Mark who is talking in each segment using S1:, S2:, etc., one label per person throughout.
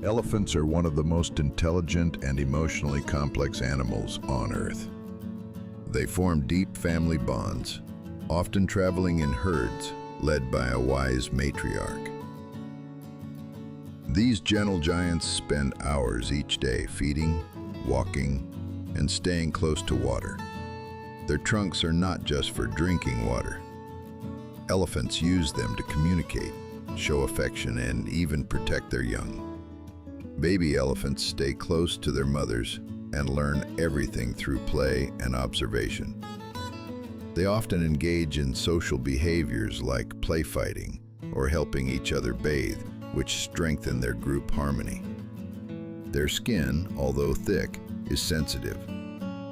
S1: Elephants are one of the most intelligent and emotionally complex animals on Earth. They form deep family bonds, often traveling in herds led by a wise matriarch. These gentle giants spend hours each day feeding, walking, and staying close to water. Their trunks are not just for drinking water. Elephants use them to communicate, show affection, and even protect their young. Baby elephants stay close to their mothers and learn everything through play and observation. They often engage in social behaviors like play fighting or helping each other bathe, which strengthen their group harmony. Their skin, although thick, is sensitive,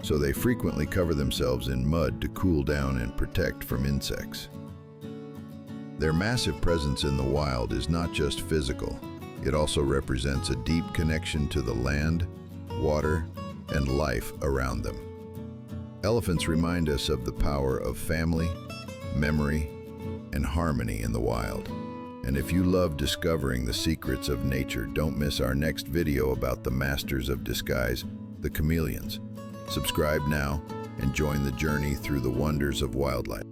S1: so they frequently cover themselves in mud to cool down and protect from insects. Their massive presence in the wild is not just physical. It also represents a deep connection to the land, water, and life around them. Elephants remind us of the power of family, memory, and harmony in the wild. And if you love discovering the secrets of nature, don't miss our next video about the masters of disguise, the chameleons. Subscribe now and join the journey through the wonders of wildlife.